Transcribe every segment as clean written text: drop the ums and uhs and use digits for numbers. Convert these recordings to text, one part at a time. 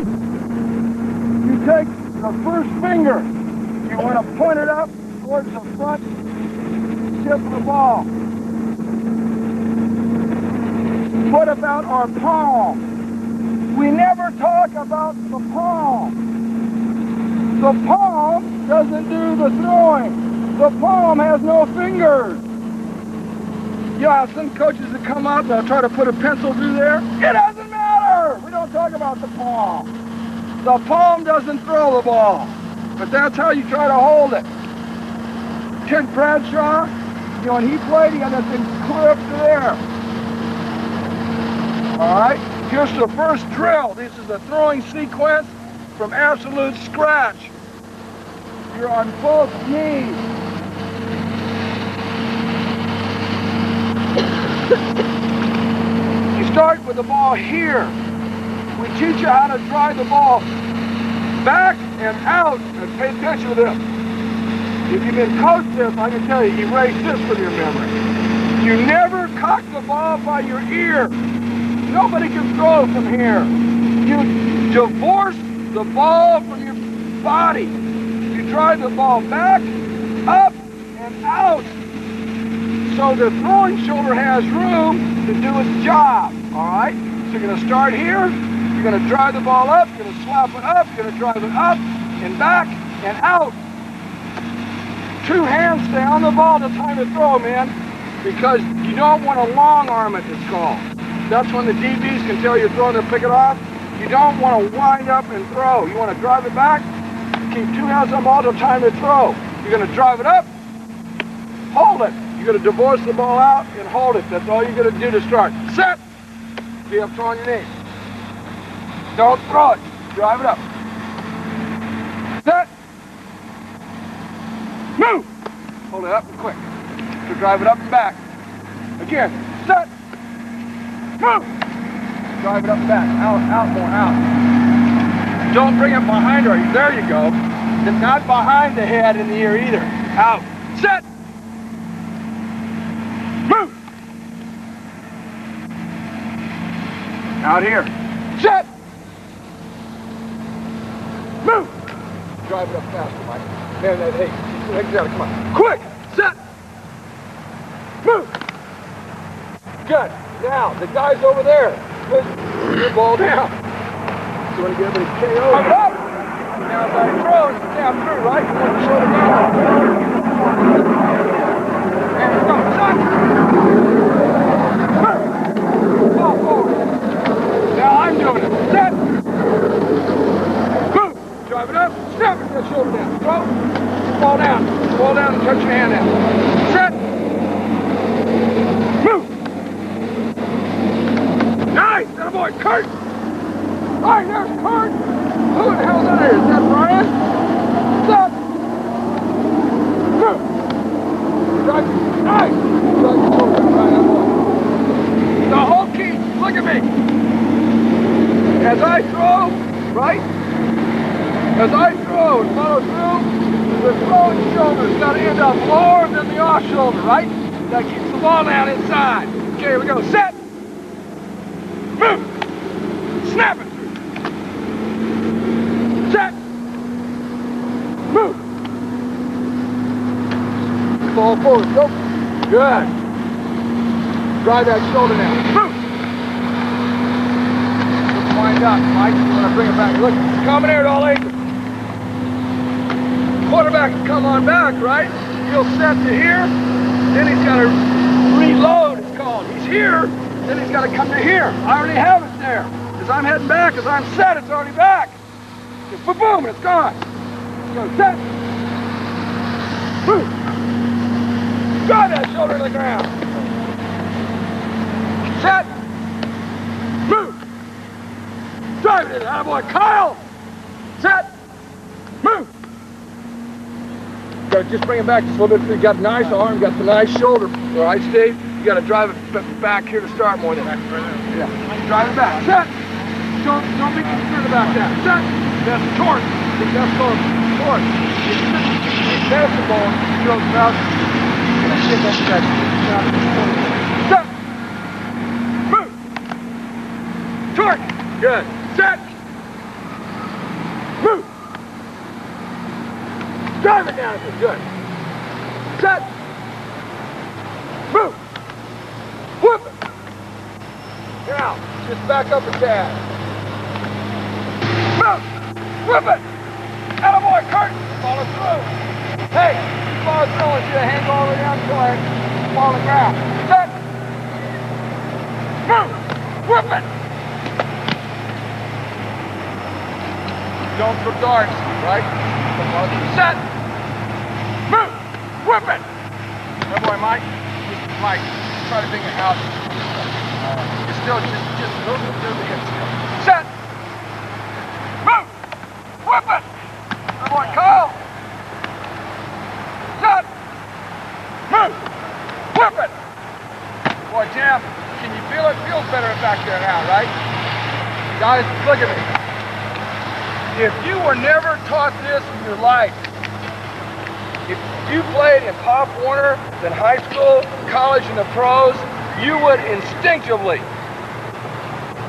You take the first finger. You want to point it up towards the front tip of the ball. What about our palm? We never talk about the palm. The palm doesn't do the throwing. The palm has no fingers. Yeah, some coaches that come up, they'll try to put a pencil through there. It doesn't matter. We don't talk about the palm. The palm doesn't throw the ball, but that's how you try to hold it. Kid Bradshaw, you know, when he played, he had that thing clear up to there. All right, here's the first drill. This is the throwing sequence from absolute scratch. You're on both knees. You start with the ball here. We teach you how to drive the ball back and out, and pay attention to this. If you've been coached this, I can tell you, erase this from your memory. You never cock the ball by your ear. Nobody can throw from here. You divorce the ball from your body. You drive the ball back, up, and out. So the throwing shoulder has room to do its job, all right? So you're gonna start here, you're gonna drive the ball up, you're gonna slap it up, you're gonna drive it up, and back, and out. Two hands stay on the ball the time to throw, man, because you don't want to long arm it, it's called. That's when the DBs can tell you're throwing to pick it off. You don't want to wind up and throw. You want to drive it back, keep two hands on the ball the time to throw. You're gonna drive it up, hold it. You're going to divorce the ball out and hold it. That's all you're going to do to start. Set! Be up on your knees. Don't throw it. Drive it up. Set! Move! Hold it up and quick. So drive it up and back. Again. Set! Move! Drive it up and back. Out, out, more, out. Don't bring it behind her. There you go. Not behind the head in the ear either. Out. Set! Move! Out here. Set! Move! Drive it up faster, Mike. Man, hey, come on. Quick! Set! Move! Good. Now, the guy's over there. Put your ball down. So you want to get everybody KO. Come up! Now, if I throw, it's down through, right? You want to slow it down. And go, son! Ball forward. Now I'm doing it. Set! Move! Drive it up. Snap it. Get shoulder down. Throw. Fall down. Fall down and touch your hand out. Set! Move! Nice! That boy, Kurt! All right, there's Kurt! Who the hell's that is? Is that Brian? Set! Move! Drive. Nice! Drive your shoulder down. Right, that boy. The whole key, look at me. As I throw, right? As I throw and follow through, the throwing shoulder's got to end up lower than the off shoulder, right? That keeps the ball down inside. Okay, here we go. Set. Move. Snap it. Set. Move. Ball forward. Go. Good. Drive that shoulder down. Move! Just wind up, Mike. You want to bring it back. Look, it's coming here at all ages. Quarterback can come on back, right? He'll set to here. Then he's got to reload, it's called. He's here. Then he's got to come to here. I already have it there. As I'm heading back, as I'm set, it's already back. Just boom, it's gone. So set. Move. Drive that shoulder to the ground. Set. Move. Drive it in. Attaboy. Kyle. Set. Move. Got to just bring it back just a little bit. You got a nice arm, got the nice shoulder. All right, Steve? You got to drive it back here to start more than that. Yeah. Drive it back. Set. Don't be concerned about that. Set. That's torque. That's called torque. That's the ball. You go about. Set. Move. Torque. Good. Set. Drive it down. Good. Set. Move. Whip it. Now, just back up a tad. Move. Whip it. Attaboy, Kurt. Follow through. Hey, follow through. I want you to hang all the way down until I fall on the ground. Set. Move. Whip it. Don't throw darts, right? Set. Move. Whip it. That boy, Mike. Mike, try to bring it out. Just a little bit of the hip still. Set. Move. Whip it. That boy, Kyle. Set. Move. Whip it. Boy, Jim, can you feel it? Feels better back there now, right? Guys, look at me. If you were never taught this in your life, if you played in Pop Warner, then high school, college, and the pros, you would instinctively,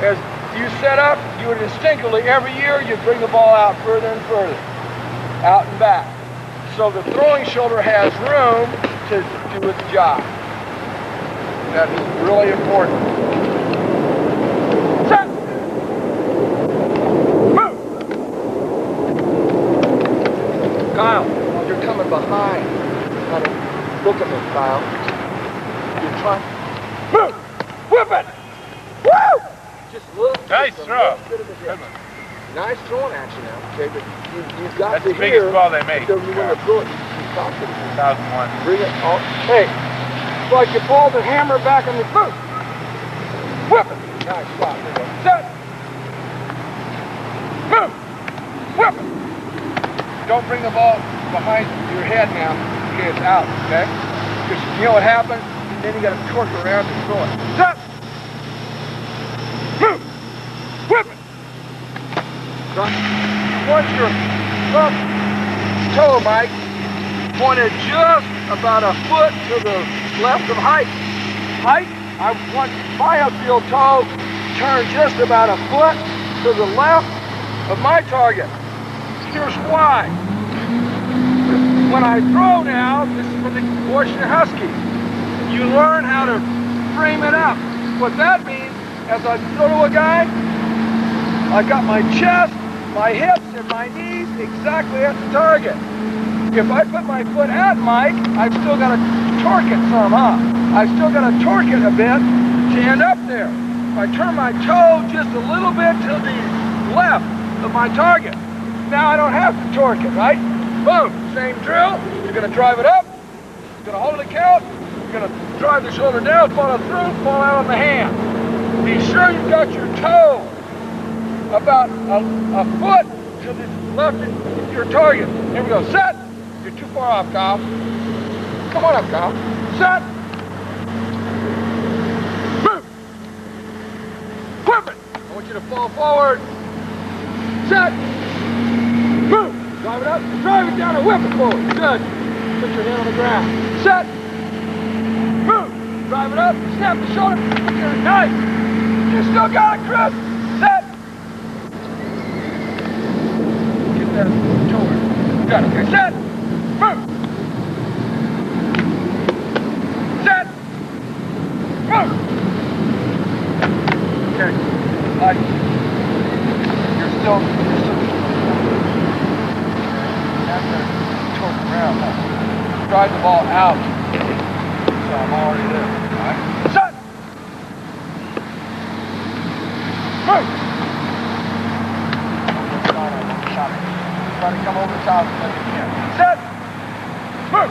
as you set up, you would instinctively, every year, you'd bring the ball out further and further, out and back. So the throwing shoulder has room to do its job. That's really important. Set. Move. Kyle, you're coming behind. Look at me, Kyle. You're trying. Move! Whip it! Woo! Just look. Nice throw. Nice throwing action now, okay? But you've got That's to the biggest ball they made. So you want to throw it. You stop it. 2001. Bring it all. Hey, it's like you pull the hammer back on the boot. Whip it. Nice shot. Set. Move. Whip it. Don't bring the ball behind your head now. Okay, it's out, okay? Because you know what happens? Then you got to torque around and throw it. Set. Move. Whip it. Once your left toe, Mike, pointed just about a foot to the left of height. Height, I want my upfield toe turn just about a foot to the left of my target. Here's why. When I throw now, this is for the Washington Huskies, you learn how to frame it up. What that means, as I throw to a guy, I got my chest, my hips, and my knees exactly at the target. If I put my foot at Mike, I've still got to torque it some, huh? I've still got to torque it a bit to end up there. If I turn my toe just a little bit to the left of my target, now I don't have to torque it, right? Boom, same drill. You're going to drive it up. You're going to hold the count. You're going to drive the shoulder down, follow through, fall out on the hand. Be sure you've got your toe about a foot to the left of your target. Here we go. Set. You're too far off, Kyle. Come on up, Kyle. Set. Move. Whip it. I want you to fall forward. Set. Move. Drive it up. Drive it down and whip it forward. Good. Put your hand on the ground. Set. Move. Drive it up. Snap the shoulder. Nice. You still got it, Chris. Set. Get that shoulder. Good. Okay. Set. Move. Set. Move. Okay. You're still have to torque around. Drive the ball out. So I'm already there. All right. Set. Move. Try to come over the top as much as you can. Set. Move.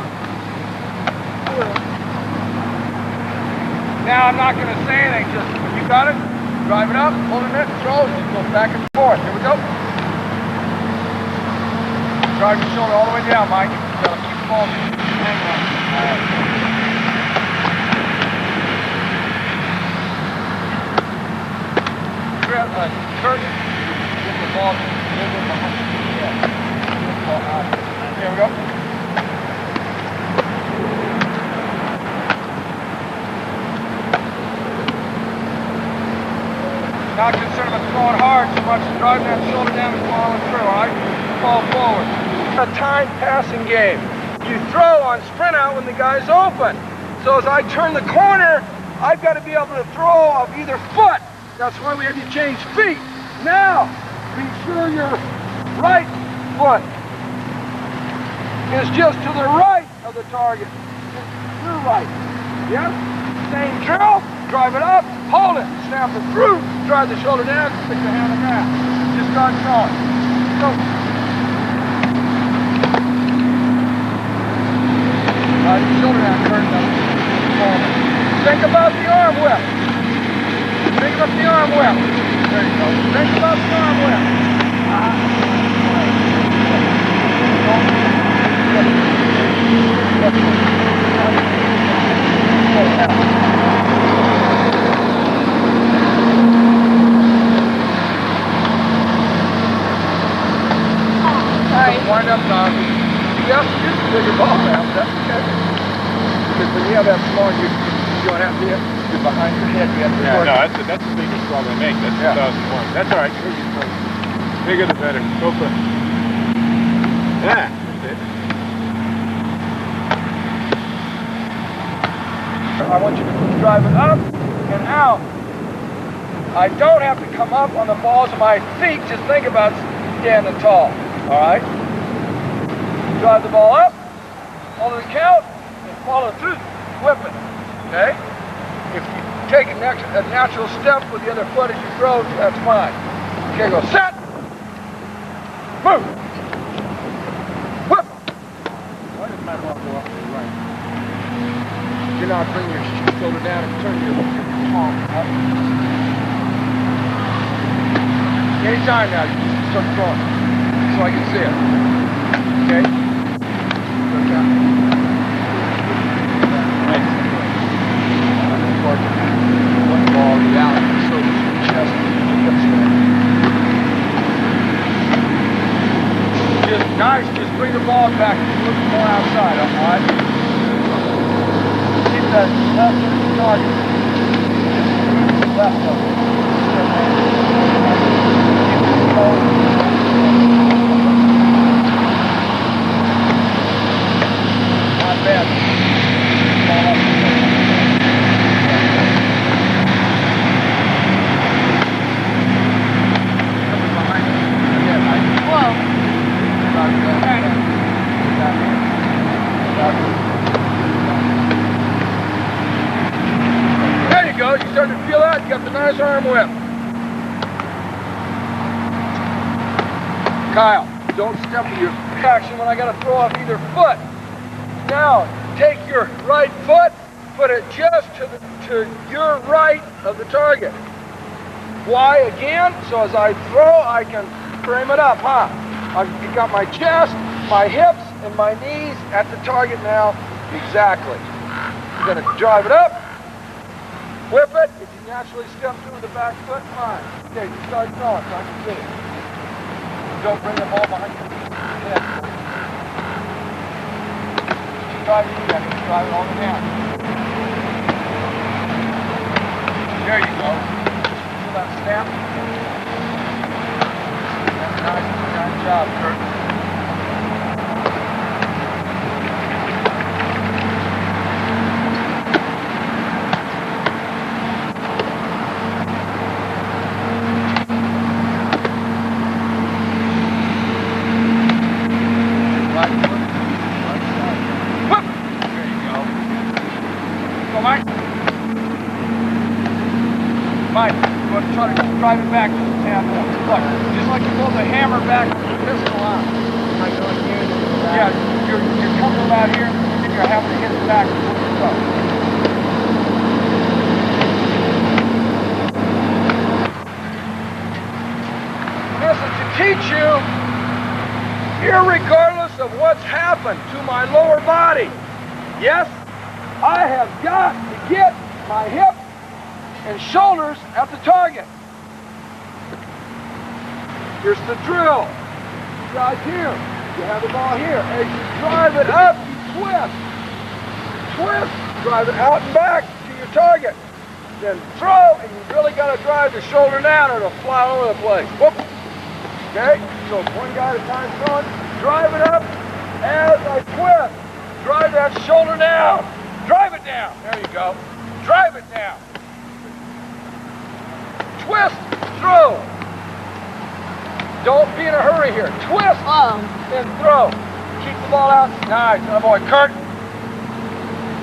Now I'm not going to say anything. Just when you got it, drive it up, hold it, throw it, just go back and forth. Here we go. Drive your shoulder all the way down, Mike. You got to keep the ball hanging on. All right. Kurt, get the ball behind. Yeah. Get the ball out. Here we go. Not concerned about throwing hard so much as driving that shoulder down and following through, all right? Fall forward. A time passing game. You throw on sprint out when the guy's open. So as I turn the corner, I've got to be able to throw off either foot. That's why we have you change feet. Now, be sure your right foot is just to the right of the target. Your right. Yeah? Same drill. Drive it up, hold it, snap it through, drive the shoulder down, stick the hand in that. Just start throwing. Go. Drive the shoulder down, turn it up. Think about the arm whip. Think about the arm whip. There you go. Think about the arm whip. Wind up, Tom. You have to use the bigger ball now, but that's okay. Because when you have that small, you don't have to hit. You're behind your head. You have to no, that's the biggest ball they make. That's 2001. That's all right. Bigger the better. Go for it. Yeah, that's it. I want you to drive it up and out. I don't have to come up on the balls of my feet. Just think about standing tall. All right? Drive the ball up, follow the count, and follow through, whip it, okay? If you take a natural step with the other foot as you throw, that's fine. Okay, go set, move, whip. Why does my ball go up to the right? You're not bringing your shoulder down and turn your palm up. Anytime now, you just start throwing so I can see it, okay? Nice, just bring the ball back a little bit more outside, all right? Keep that left of the target. Just left of it. Not bad. Ball up. There you go, you start to feel that, you got the nice arm whip. Kyle, don't step with your action when I got to throw off either foot. Now, take your right foot, put it just to your right of the target. Why again? So as I throw, I can frame it up, huh? I've got my chest, my hips, and my knees at the target now. Exactly. You're going to drive it up, whip it. If you naturally step through with the back foot, fine. Okay, you start throwing so I can see it. Don't bring the ball behind your head. Just drive it in. Just drive it all the way down. There you go. Feel that snap? Nice job, Kurt. Mike, you want to try to drive it back just a tad more. Look, just like you pull the hammer back with the pistol out. Yeah, you're coming out here and you're having to hit it back before you go. This is to teach you, irregardless of what's happened to my lower body. Yes, I have got to get my hip and shoulders at the target. Here's the drill. You drive here. You have the ball here. As you drive it up, you twist. Twist. Drive it out and back to your target. Then throw, and you really got to drive the shoulder down or it'll fly all over the place. Whoop. Okay? So it's one guy at a time throwing. Drive it up as I twist. Drive that shoulder down. Drive it down. There you go. Drive it down. Twist through. Don't be in a hurry here. Twist and throw. Keep the ball out. Nice. Oh boy, Kurt.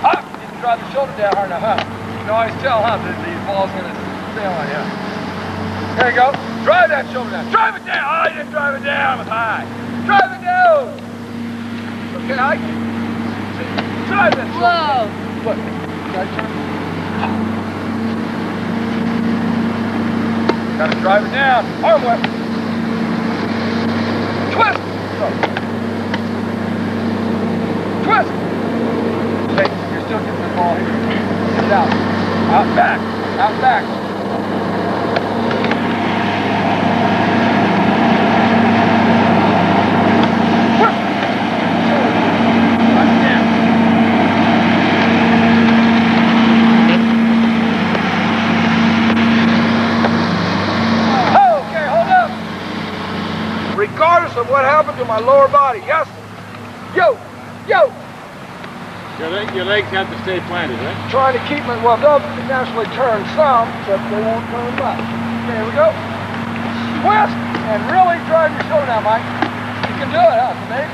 Up. Didn't drive the shoulder down hard enough, huh? You can always tell, huh, that these balls going to sail on you. There you go. Drive that shoulder down. Drive it down. Oh, you didn't drive it down. It was high. Drive it down. Okay, I drive that shoulder down. Look. Right turn. Gotta drive it down. Arm whip. Twist. Go. Twist. Hey, you're still getting the ball here. Get it out. Out back. Out back. Regardless of what happened to my lower body, yes? Yo! Yo! Your legs have to stay planted, right? Trying to keep them, well, they'll naturally turn some, but they won't turn much. Okay, here we go. Twist, and really drive your shoulder down, Mike. You can do it, huh, Nate?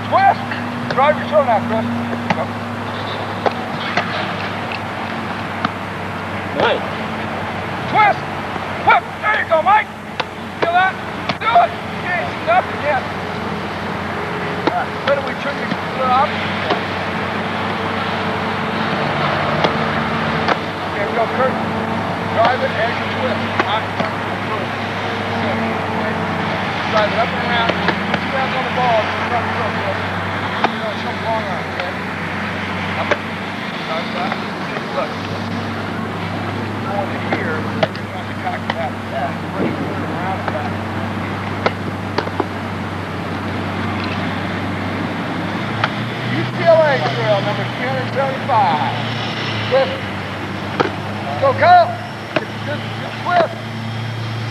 Twist, drive your shoulder down, Chris. Go. Nice. Twist, whip, there you go, Mike. Feel that? Do it. Okay, stop again. All right, better we turn your up. Okay, go, Kurt. Drive it as you twist. Drive it up and around. Stand on the ball. Drive it up, Chris. You know, it's some long arm, okay? Up. Drive that. Look. Going to here, you're trying to cock it out. Bring it around and back. UCLA drill number 375. Twist. Go, Kyle. Good twist.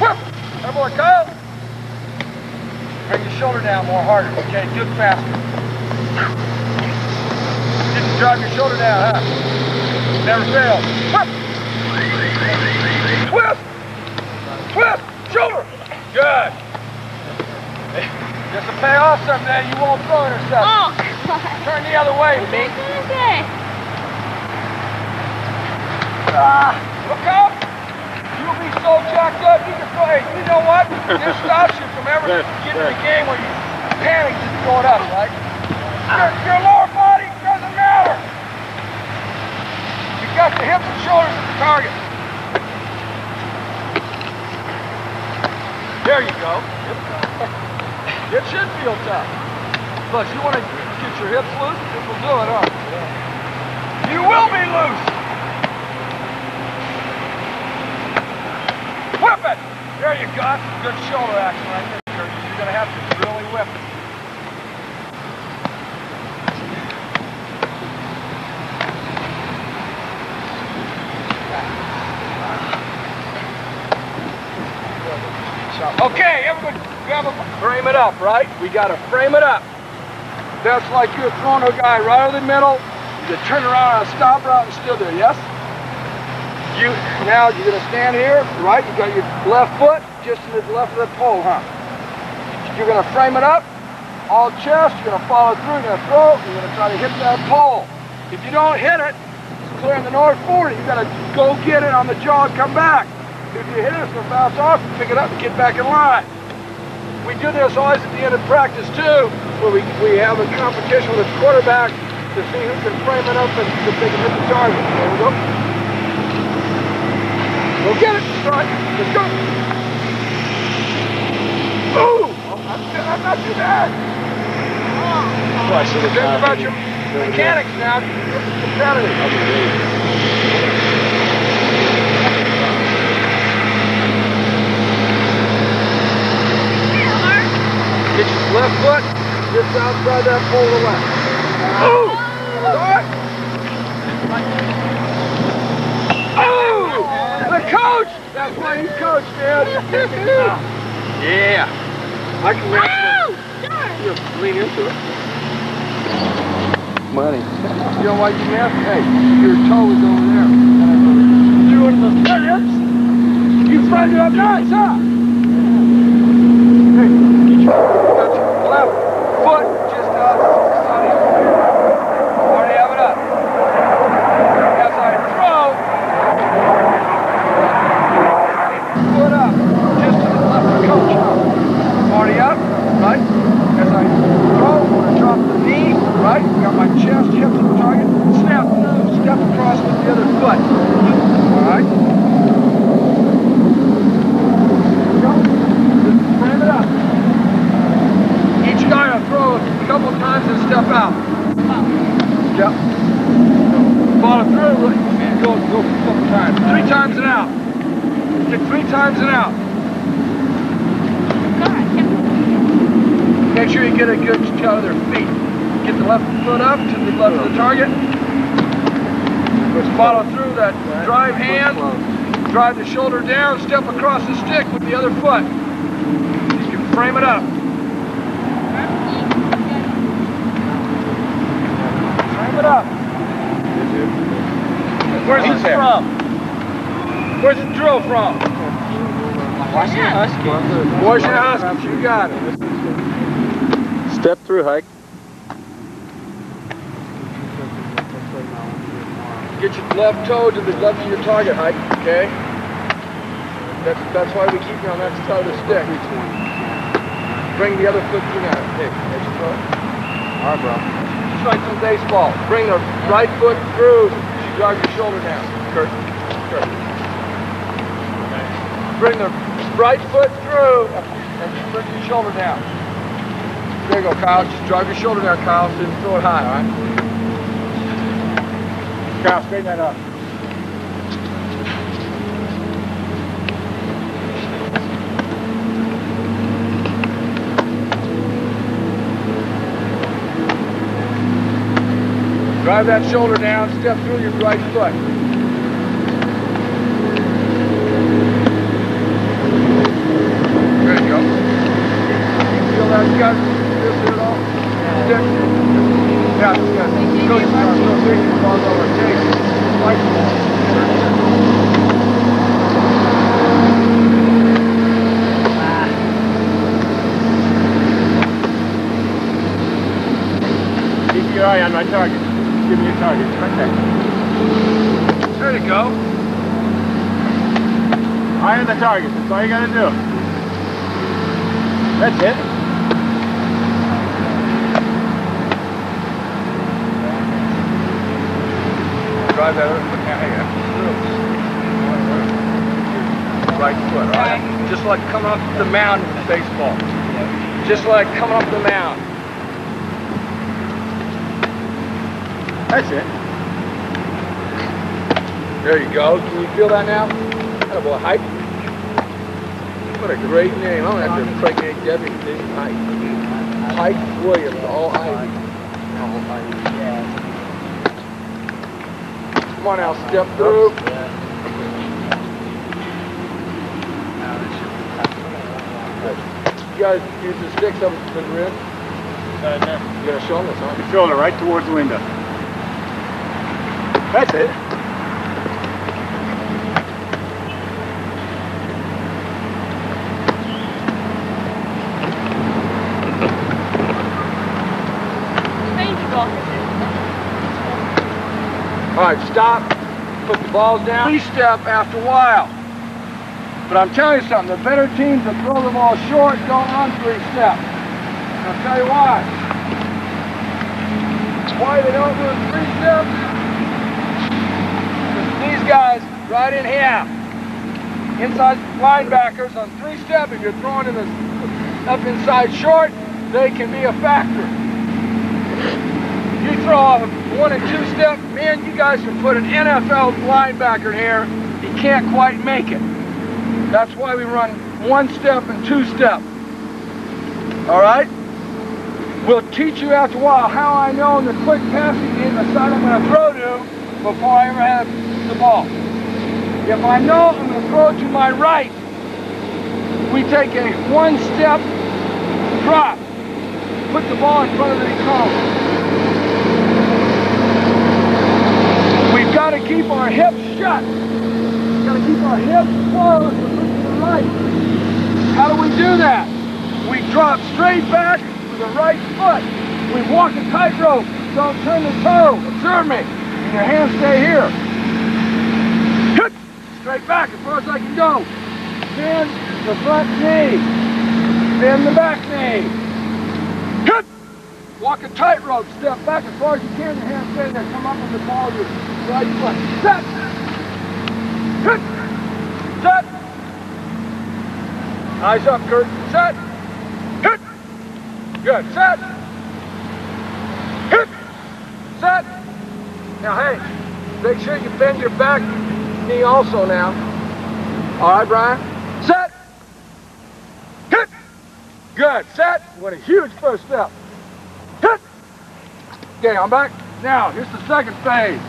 Whip. There, boy, Kyle. Bring your shoulder down more harder. Okay, good faster. Didn't drive your shoulder down, huh? Never failed. Whip. Twist. Twist. Shoulder. Good. Just to pay off someday, you won't throw intercept. Oh. Turn the other way, me. Okay. Look up. You'll be so jacked up, you can throw. Hey, you know what? This stops you from ever getting in the game where you panic just throw it up, right? Your lower body doesn't matter. You got the hips and shoulders at the target. There you go. It should feel tough. But you want to get your hips loose, it will do it, huh? You will be loose. Whip it. There you go. That's good shoulder action right there. You're going to have to really whip it. Okay, everybody, frame it up, right? We got to frame it up. That's like you're throwing a guy right over the middle. You can turn around on a stop route and still do it, yes? Now you're going to stand here, right? You got your left foot just to the left of the pole, huh? You're going to frame it up, all chest. You're going to follow through. You're going to throw. You're going to try to hit that pole. If you don't hit it, it's clear in the north 40. You got to go get it on the jaw and come back. If you hit it, it's going to bounce off. Pick it up and get back in line. We do this always at the end of practice too, where we have a competition with a quarterback to see who can frame it up and if they can hit the target. There we go. Go get it. All right. Let's go. Ooh! That's not too bad. Oh. I should have think about your mechanics now. It's competitive. Get your left foot just outside that pole to the left. Oh! Right. Oh! The coach! That's why you coach, man. Yeah. I can match that. You lean into it. Money. You know why you missed? Hey, your toe is over there. You're one of those idiots. You friend it up nice, huh? Hey, get your left foot just up. Already have it up. As I throw, foot up, just to the left of the coach. Already up, right? As I throw, I'm going to drop the knee, right? Got my chest, hips on the target. Snap through, step across with the other foot. All right? Go. Just frame it up. Each guy will throw a couple times and step out. Yep. Follow through, go a couple times. 3 times and out. Get 3 times and out. Make sure you get a good shot of their feet. Get the left foot up to the left of the target. Just follow through that drive hand. Drive the shoulder down, step across the stick with the other foot. You can frame it up. Frame it up. Where's this from? Where's the drill from? Washington Huskies. Washington Huskies, you got it. Step through, hike. Get your left toe to the left of your target height, okay? That's why we keep you on that side of the stick. Bring the other foot through now. Hey, that's your foot. All right, bro. Just like some baseball. Bring the right foot through. You drive your shoulder down. Kurt. Bring the right foot through and you bring your shoulder down. There you go, Kyle. Just drive your shoulder down, Kyle, so you can throw it high, all right? Kyle, straighten that up. Drive that shoulder down, step through your right foot. There you go. Feel that, guys? Feel it all? Stick. Yeah, it's good. Go to the ball over. Take it. Right ball. Keep your eye on my target. Give me your target. Right there. There you go. Eye on the target. That's all you gotta do. That's it. Drive that other foot down. Right foot, all right? Just like coming up the mound in baseball. Just like coming up the mound. That's it. There you go. Can you feel that now? Attaboy, Hike. What a great name. I'm going to have to impregnate Debbie to name Hike. Hike Williams, all Ivy. Come on now, step through. You guys use the sticks up to the rim. You got to show them this, huh? Your shoulder right towards the window. That's it. All right, stop. Put the balls down. 3-step after a while. But I'm telling you something, the better teams that throw the ball short don't run 3-step. And I'll tell you why. Why they don't do 3-step? Because these guys right in half. Inside linebackers on 3-step, if you're throwing in the up inside short, they can be a factor. You throw off a 1- and 2-step, man, you guys can put an NFL linebacker in here, he can't quite make it. That's why we run 1-step and 2-step. All right? We'll teach you after a while how I know in the quick passing game the side I'm going to throw to before I ever have the ball. If I know I'm going to throw to my right, we take a 1-step drop. put the ball in front of the cone. We've got to keep our hips shut. We've got to keep our hips closed and look to the right. How do we do that? We drop straight back with the right foot. We walk a tightrope. Don't turn the toe. Observe me. And your hands stay here. Hit. Straight back as far as I can go. Bend the front knee. Bend the back knee. Hit. Walk a tightrope. Step back as far as you can. Your hands stay there. Come up with the ball of your right foot. Set. Hit. Set. Eyes up, Kurt. Set. Hit. Good. Set. Hit. Set. Now, hey, make sure you bend your back knee also now. All right, Brian? Set. Hit. Good. Set. What a huge first step. Hit. Okay, I'm back. Now, here's the second phase.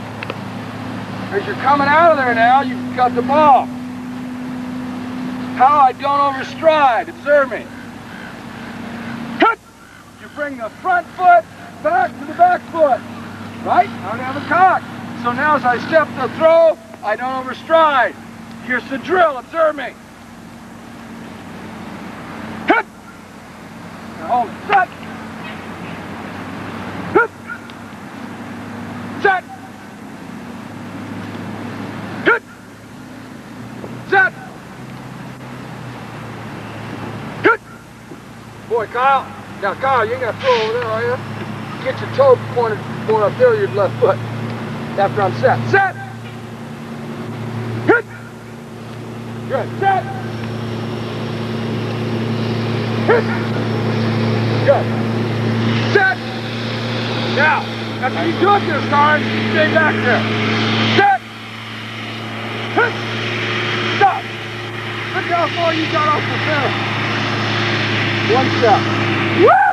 As you're coming out of there now, you've got the ball. How I don't overstride. Observe me. Hit. You bring the front foot back to the back foot. Right? I don't have a cock. So now as I step to throw, I don't overstride. Here's the drill. Observe me. Hit. Now hold it. Set. Hit. Set. Hit. Set. Hit. Boy, Kyle. Now, Kyle, you ain't got to throw over there, are you? Get your toe pointed up there with your left foot. After I'm set. Set! Hit! Good. Set! Hit! Good. Set! Now, after you do it this time, stay back there. Set! Hit! Stop! Look how far you got off the center. One step. Woo!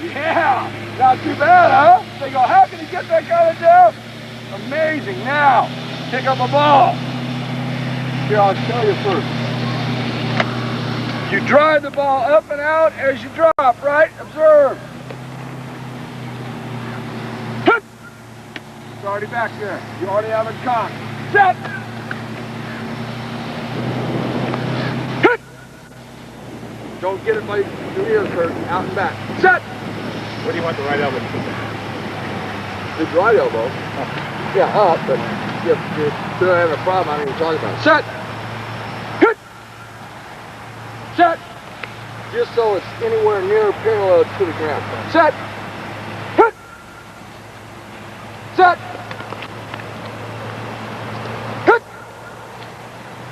Yeah! Not too bad, huh? They go, how can he get that kind of depth? Amazing. Now, pick up a ball. Here, I'll tell you first. You drive the ball up and out as you drop, right? Observe. Hit. It's already back there. You already have it cocked. Set. Hit. Don't get it by your ear, Kurt. Out and back. Set. Where do you want the right elbow to put? The right elbow? Yeah, up, but if you're still having a problem, I don't even talk about it. Set! Hit! Set! Just so it's anywhere near parallel to the ground. Set! Hit! Set! Hit!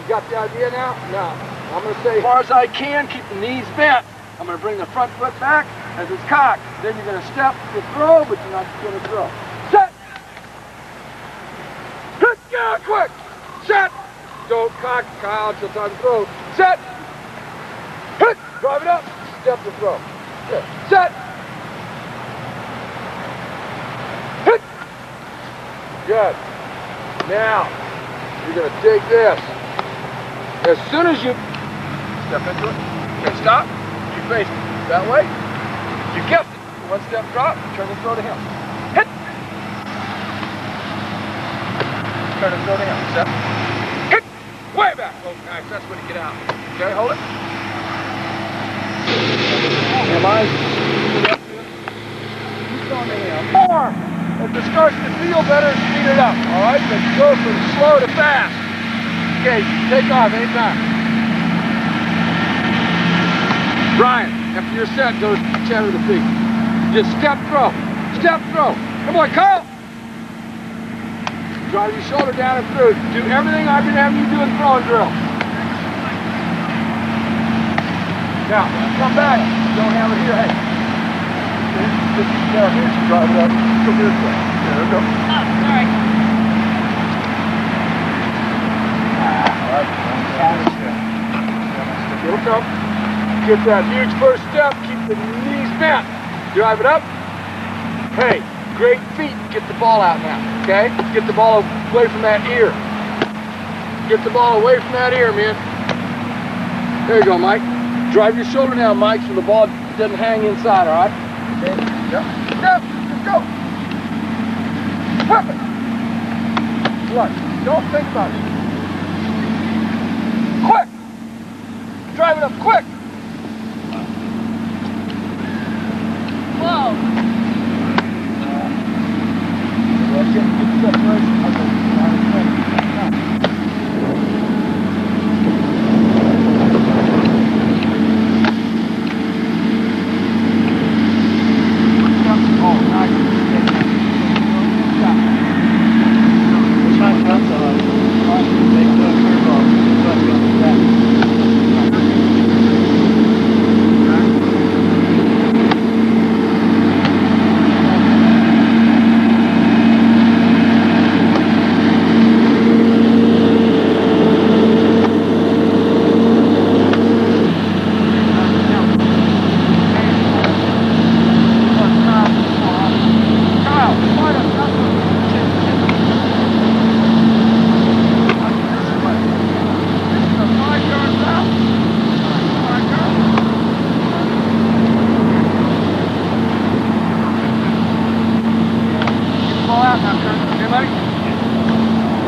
You got the idea now? Now, I'm going to say as far as I can, keep the knees bent. I'm going to bring the front foot back as it's cocked. Then you're going to step to throw, but you're not going to throw. Set! Hit! Yeah, quick! Set! Don't cock, Kyle, until time to throw. Set! Hit! Drive it up. Step to throw. Good. Set! Hit! Good. Now, you're going to take this. As soon as you step into it, okay, stop. You face it that way. You guessed it. One step drop, turn the throw to him. Hit! Turn the throw to him. Set. Hit! Way back. Oh, nice. That's when you get out. Okay, hold it. Am I? Keep going to him. More! If it starts to feel better, speed it up. All right? Let's go from slow to fast. Okay, take off anytime. Brian, after you're set, go center of the feet. Just step throw. Step throw. Come on, Kyle. Drive your shoulder down and through. Do everything I've been having you do in throwing drill. Now, come back. Don't have it here. Hey. Just down here. Drive it up. Go this way. There we go. Oh, sorry. All right. It'll come. Get that huge first step. Keep the knees bent. Drive it up. Hey, great feet. Get the ball out now, okay? Get the ball away from that ear. Get the ball away from that ear, man. There you go, Mike. Drive your shoulder down, Mike, so the ball doesn't hang inside, all right? Yep. Step. Let's go. Whip it. Look. Don't think about it. Quick. Drive it up quick. Whoa.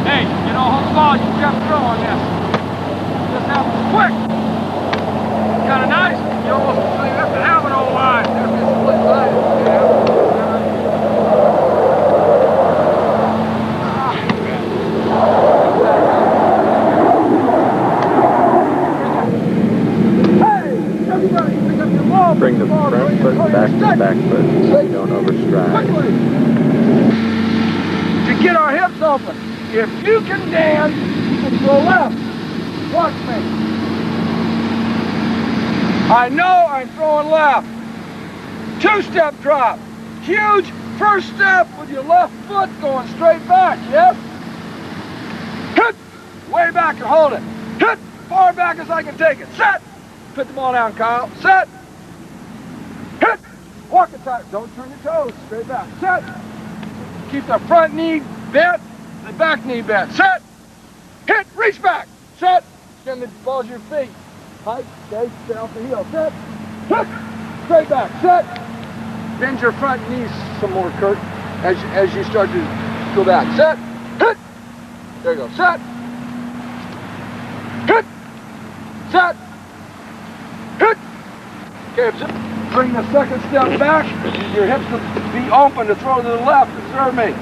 Hey, you know, hold the ball, you got to throw on this. This happens quick. Kind of nice. You almost have to have an old line. There's a split line. Hey, everybody, pick up your ball. Bring the front foot back to back foot so you don't overstride. Quickly. To get our hips open. If you can dance, you can throw left. Watch me. I know I'm throwing left. Two-step drop. Huge first step with your left foot going straight back, yes? Hit! Way back and hold it. Hit! Far back as I can take it. Set! Put the ball down, Kyle. Set! Hit! Walk it tight. Don't turn your toes. Straight back. Set! Keep the front knee bent, the back knee bent. Set! Hit! Reach back! Set! Extend the balls to your feet. Height, stay off the heel. Set! Hit! Straight back. Set! Bend your front knees some more, Kurt, as you start to go back. Set! Hit! There you go. Set! Hit! Set! Hit! Okay, bring the second step back. Your hips will be open to throw to the left. Observe me.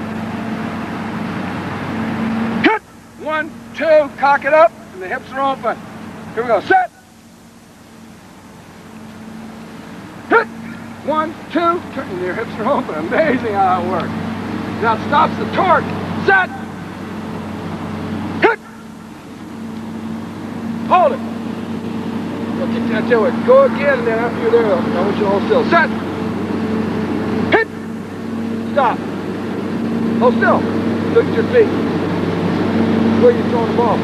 Hit! 1, 2, cock it up, and the hips are open. Here we go. Set! Hit! 1, 2, turn, and your hips are open. Amazing how it works. Now it stops the torque. Set! Hit! Hold it. Look at that to it. Go again, and then after you're there, I want you to hold still. Set! Hit! Stop. Hold still. Look at your feet. Where you throwing the ball?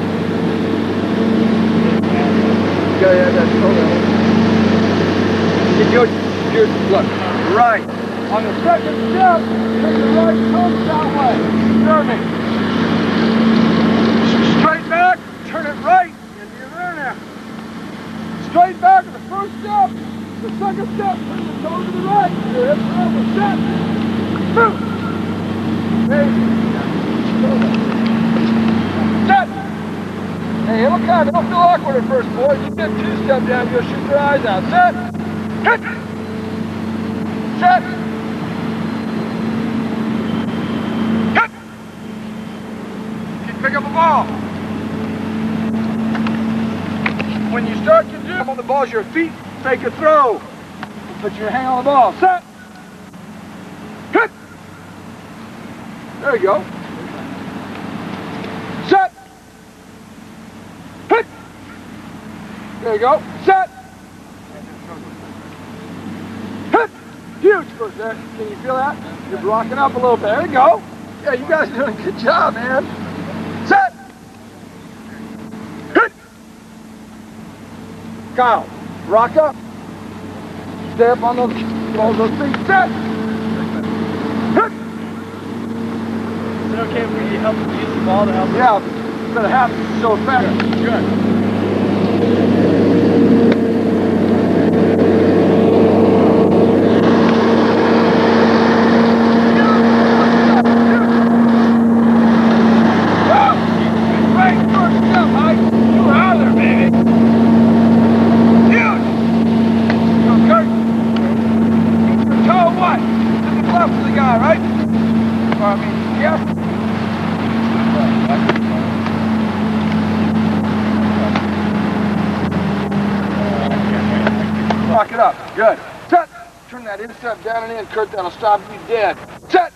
You gotta have that shoulder. Look, right. On the second step, take the right toe that way. Observe me. Straight back, turn it right, and you're there now. Straight back to the first step. The second step, turn the toe to the right. Your hips are open. Set. Move. Amazing. Set. Hey, it'll feel awkward at first, boys. You get 2 step down, you'll shoot your eyes out. Set. Hit. Set. Hit. Pick up a ball. When you start to do on the balls, your feet take a throw. Put your hand on the ball. Set. Hit. There you go. Set. Hit. There you go. Set. Hit. Huge first there. Can you feel that? You're rocking up a little bit. There you go. Yeah, you guys are doing a good job, man. Set. Hit. Kyle, rock up. Stay up on those feet. Set. Hit. Is it okay if we help use the ball to help? Yeah, it's gonna happen so fast. Good. rock it up. Good. Set. Turn that instep down and in, Kurt. That'll stop you dead. Set.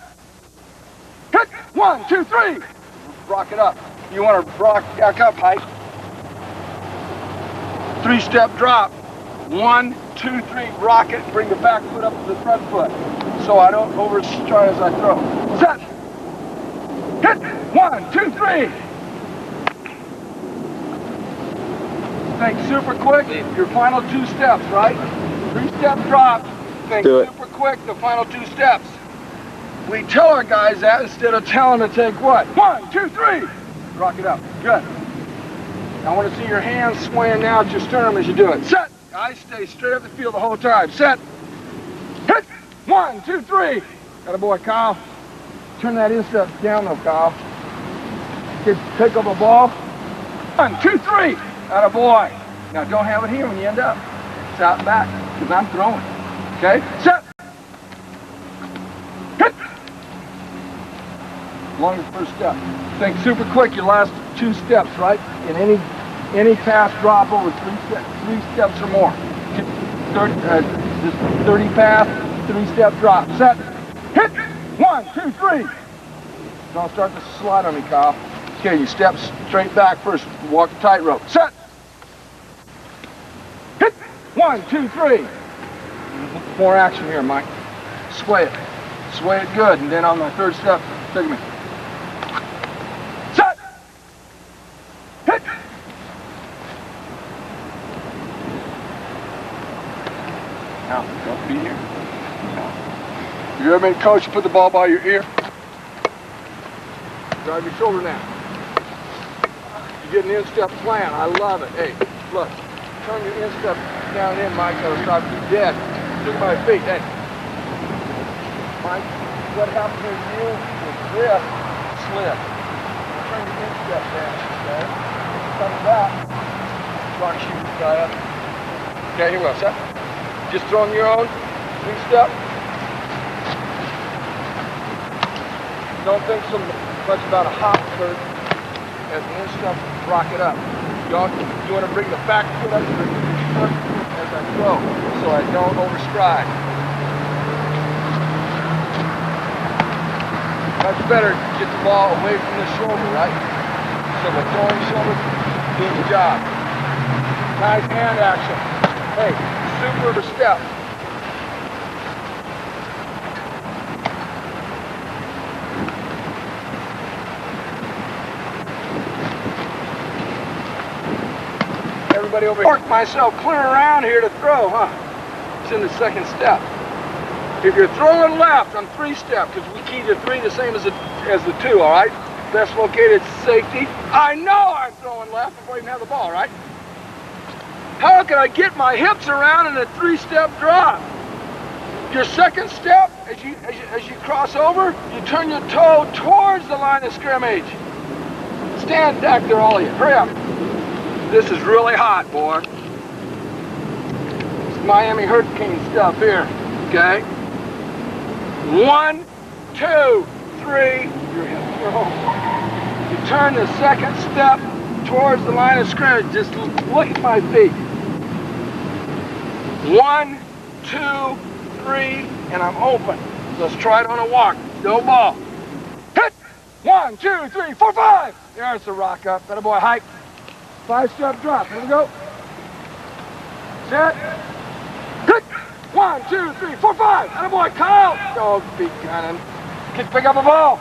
Hit. 1, 2, 3. Rock it up. You want to rock back up height. 3-step drop. 1, 2, 3. Rock it. Bring the back foot up to the front foot, so I don't overstride as I throw. Set. Hit. 1, 2, 3. Think super quick. Your final 2 steps, right? 3-step drop. Think super quick. The final 2 steps. We tell our guys that instead of telling them to take what? 1, 2, 3. Rock it up. Good. I want to see your hands swaying now at your sternum as you do it. Set. Eyes stay straight up the field the whole time. Set. Hit. 1, 2, 3. Attaboy, Kyle. Turn that instep down though, Kyle. Pick up a ball. 1, 2, 3. Attaboy. Now don't have it here when you end up. It's out and back, because I'm throwing. Okay? Set. Hit. Longest first step. Think super quick your last 2 steps, right? In any pass drop over 3 steps or more. 30 pass, 3-step drop. Set. Hit. 1, 2, 3. Don't start to slide on me, Kyle. Okay, you step straight back first. Walk the tightrope. Set. Hit. 1, 2, 3. More action here, Mike. Sway it. Sway it good. And then on my 3rd step, take me. Set. Hit. Now, don't be here. No. You ever been coached, put the ball by your ear? Drive your shoulder now. You get an instep plan. I love it. Hey, look. Turn your instep down in, Mike. That'll stop you dead. Look at my feet. Hey. Mike, what happened to you is this slip. Turn your instep down, okay? Come back. Try to shoot this guy up. Okay, here we go. Set. Just throwing your own 3-step. Don't think so much about a hop, Kurt, as an instep. Rock it up. You want to bring the back foot up to the front as I throw, so I don't overstride. Much better to get the ball away from the shoulder, right? So the throwing shoulder doing the job. Nice hand action. Hey, super step. Everybody over here. Park myself clear around here to throw, huh? It's in the 2nd step. If you're throwing left on 3-step, because we key to 3 the same as the 2, all right? Best located safety. I know I'm throwing left before I even have the ball, right? How can I get my hips around in a 3-step drop? Your 2nd step, as you cross over, you turn your toe towards the line of scrimmage. Stand back there, all of you. Hurry up. This is really hot, boy. It's Miami Hurricane stuff here, okay? 1, 2, 3. Your hips are home. You turn the 2nd step towards the line of scrimmage. Just look at my feet. 1, 2, 3, and I'm open. Let's try it on a walk. No ball. Hit! 1, 2, 3, 4, 5. There's the rock up. Attaboy, hike. 5-step drop. Here we go. Set. Hit. 1, 2, 3, 4, 5. Attaboy, Kyle. Don't be gunning. Pick up a ball.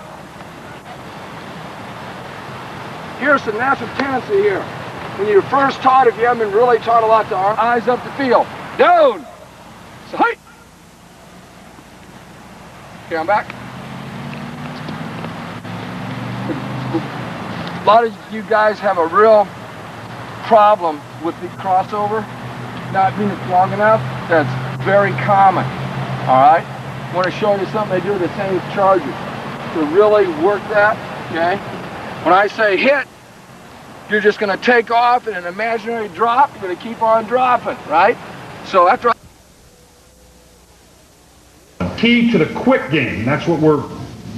Here's the natural tendency here. When you're first taught, if you haven't been really taught a lot, to eyes up the field. Down. So, height. Okay, I'm back. A lot of you guys have a real problem with the crossover not being long enough. That's very common. All right. I want to show you something they do the same with Chargers to really work that. Okay. When I say hit, you're just going to take off in an imaginary drop. You're going to keep on dropping, right? So after key to the quick game, that's what we're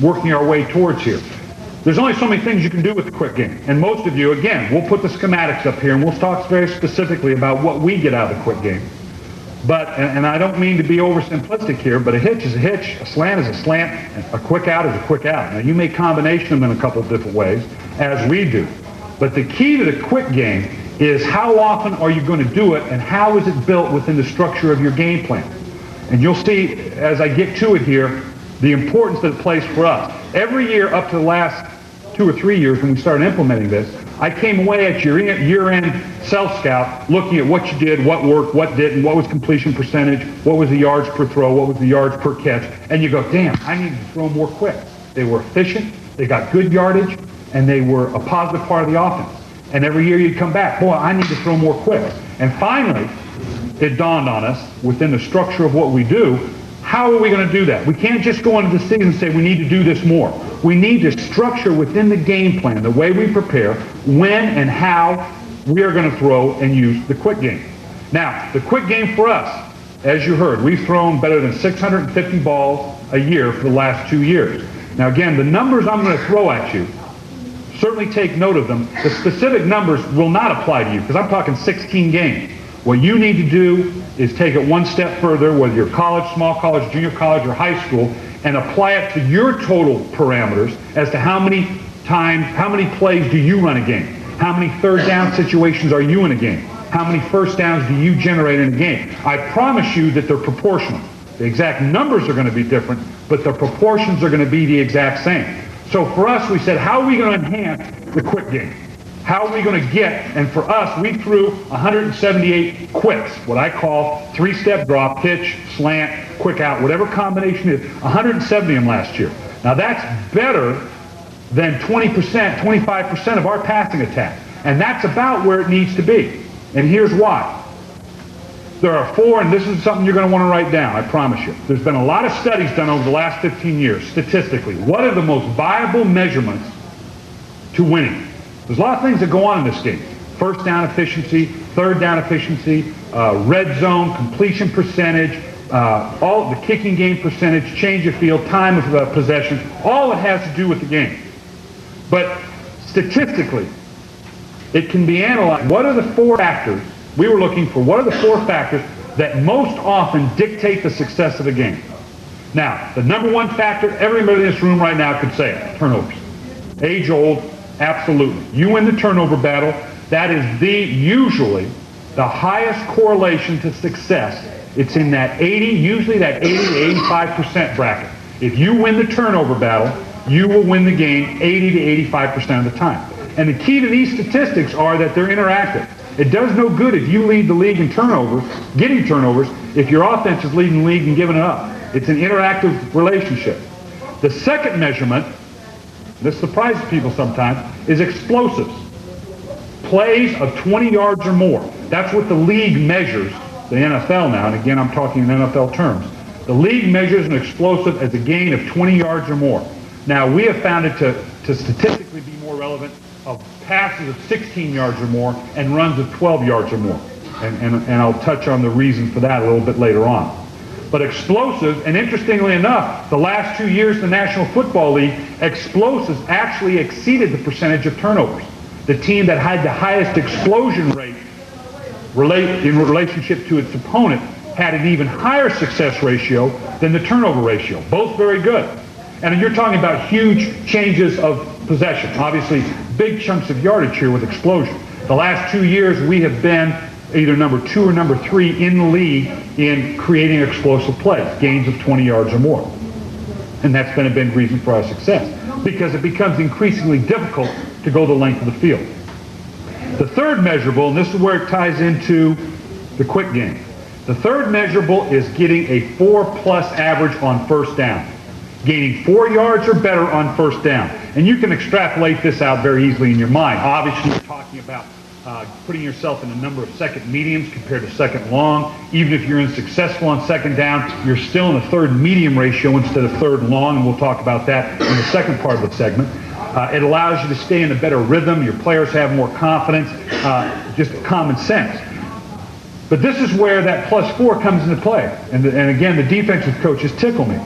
working our way towards here. There's only so many things you can do with the quick game. And most of you, again, we'll put the schematics up here and we'll talk very specifically about what we get out of the quick game. But, and I don't mean to be oversimplistic here, but a hitch is a hitch, a slant is a slant, and a quick out is a quick out. Now, you may combination them in a couple of different ways, as we do. But the key to the quick game is how often are you going to do it, and how is it built within the structure of your game plan. And you'll see, as I get to it here, the importance that it plays for us. Every year up to the last 2 or 3 years when we started implementing this, I came away at your year-end self-scout looking at what you did, what worked, what didn't, what was completion percentage, what was the yards per throw, what was the yards per catch, and you go, damn, I need to throw more quick. They were efficient, they got good yardage, and they were a positive part of the offense. And every year you'd come back, boy, I need to throw more quick. And finally, it dawned on us, within the structure of what we do, how are we going to do that? We can't just go into the season and say we need to do this more. We need to structure within the game plan, the way we prepare, when and how we are going to throw and use the quick game. Now, the quick game for us, as you heard, we've thrown better than 650 balls a year for the last 2 years. Now again, the numbers I'm going to throw at you, certainly take note of them. The specific numbers will not apply to you, because I'm talking 16 games. What you need to do is take it one step further, whether you're college, small college, junior college, or high school, and apply it to your total parameters as to how many times, how many plays do you run a game? How many third down situations are you in a game? How many first downs do you generate in a game? I promise you that they're proportional. The exact numbers are going to be different, but the proportions are going to be the exact same. So for us, we said, how are we going to enhance the quick game? How are we going to get, and for us, we threw 178 quicks, what I call three-step drop, pitch, slant, quick out, whatever combination it is, 170 of them last year. Now that's better than 20%, 25% of our passing attack. And that's about where it needs to be. And here's why. There are 4, and this is something you're going to want to write down, I promise you. There's been a lot of studies done over the last 15 years, statistically. What are the most viable measurements to winning? There's a lot of things that go on in this game. First down efficiency, third down efficiency, red zone, completion percentage, all the kicking game percentage, change of field, time of possession, all it has to do with the game. But statistically, it can be analyzed. What are the 4 factors? We were looking for what are the 4 factors that most often dictate the success of a game. Now, the number 1 factor, everybody in this room right now could say it, turnovers. Age old, absolutely. You win the turnover battle. That is usually the highest correlation to success. It's in that 80, usually that 80 to 85% bracket. If you win the turnover battle, you will win the game 80 to 85% of the time. And the key to these statistics are that they're interactive. It does no good if you lead the league in turnovers, getting turnovers, if your offense is leading the league and giving it up. It's an interactive relationship. The second measurement, this surprises people sometimes, is explosives. Plays of 20 yards or more. That's what the league measures, the NFL now, and again I'm talking in NFL terms. The league measures an explosive as a gain of 20 yards or more. Now we have found it to statistically be more relevant of passes of 16 yards or more and runs of 12 yards or more. And I'll touch on the reason for that a little bit later on. But explosives, and interestingly enough, the last 2 years in the National Football League, explosives actually exceeded the percentage of turnovers. The team that had the highest explosion rate in relationship to its opponent had an even higher success ratio than the turnover ratio. Both very good. And you're talking about huge changes of possession. Obviously, big chunks of yardage here with explosion. The last 2 years, we have been either number 2 or number 3 in the league in creating explosive plays, gains of 20 yards or more. And that's been a big reason for our success, because it becomes increasingly difficult to go the length of the field. The third measurable, and this is where it ties into the quick game. The third measurable is getting a 4+ average on first down. Gaining 4 yards or better on first down. And you can extrapolate this out very easily in your mind. Obviously, you're talking about putting yourself in a number of second mediums compared to second long. Even if you're unsuccessful on second down, you're still in a third medium ratio instead of third long, and we'll talk about that in the second part of the segment. It allows you to stay in a better rhythm. Your players have more confidence, just common sense. But this is where that +4 comes into play. And again, the defensive coaches tickle me.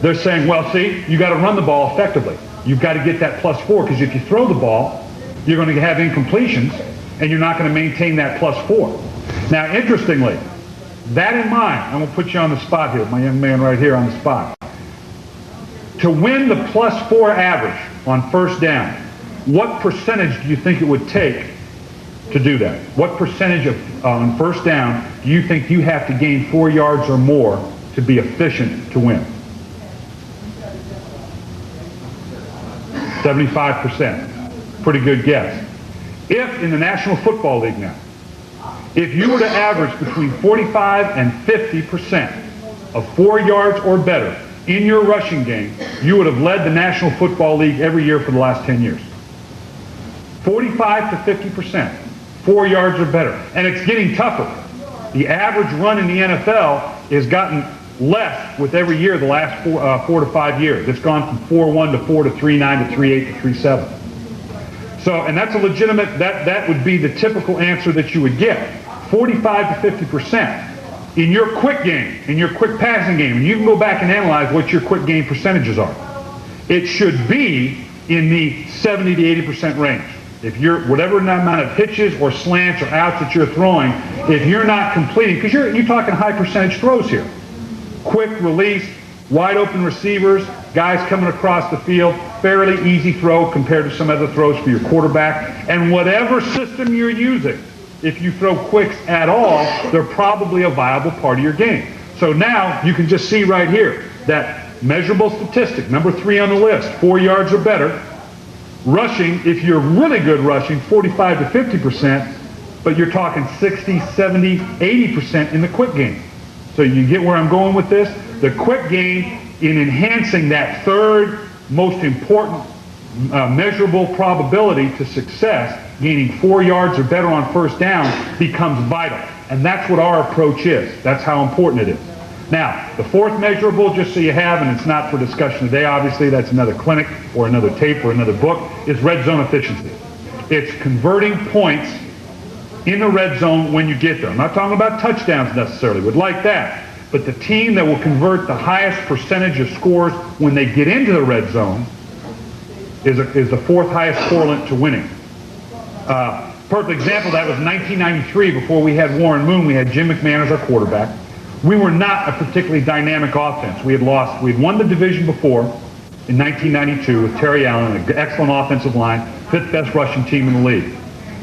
They're saying, well, see, you got to run the ball effectively. You've got to get that +4, because if you throw the ball, you're going to have incompletions, and you're not going to maintain that +4. Now, interestingly, That in mind, I'm going to put you on the spot here, my young man right here on the spot. To win the +4 average on first down, what percentage do you think it would take to do that? What percentage of on first down do you think you have to gain 4 yards or more to be efficient to win? 75%. Pretty good guess. If in the National Football League now, if you were to average between 45 and 50% of 4 yards or better in your rushing game, you would have led the National Football League every year for the last 10 years. 45 to 50%, 4 yards or better. And it's getting tougher. The average run in the NFL has gotten less with every year the last 4 to 5 years. It's gone from 4-1 to 4 to 3-9 to 3-8 to 3-7. So, and that's a legitimate, that would be the typical answer that you would get. 45 to 50%. In your quick game, in your quick passing game, and you can go back and analyze what your quick game percentages are. It should be in the 70 to 80% range. If you're, whatever amount of hitches or slants or outs that you're throwing, if you're not completing, because you're talking high percentage throws here. Quick release, wide open receivers, guys coming across the field, fairly easy throw compared to some other throws for your quarterback. And whatever system you're using, if you throw quicks at all, they're probably a viable part of your game. So now you can just see right here that measurable statistic, number 3 on the list, 4 yards or better. Rushing, if you're really good rushing, 45 to 50%, but you're talking 60, 70, 80% in the quick game. So you get where I'm going with this? The quick game, in enhancing that third most important measurable probability to success, gaining 4 yards or better on first down, becomes vital. And that's what our approach is. That's how important it is. Now, the fourth measurable, just so you have, and it's not for discussion today, obviously, that's another clinic or another tape or another book, is red zone efficiency. It's converting points in the red zone when you get there. I'm not talking about touchdowns necessarily, would like that. But the team that will convert the highest percentage of scores when they get into the red zone is the fourth highest correlate to winning. Perfect example of that was 1993, before we had Warren Moon, we had Jim McMahon as our quarterback. We were not a particularly dynamic offense. We had won the division before in 1992 with Terry Allen, an excellent offensive line, 5th best rushing team in the league.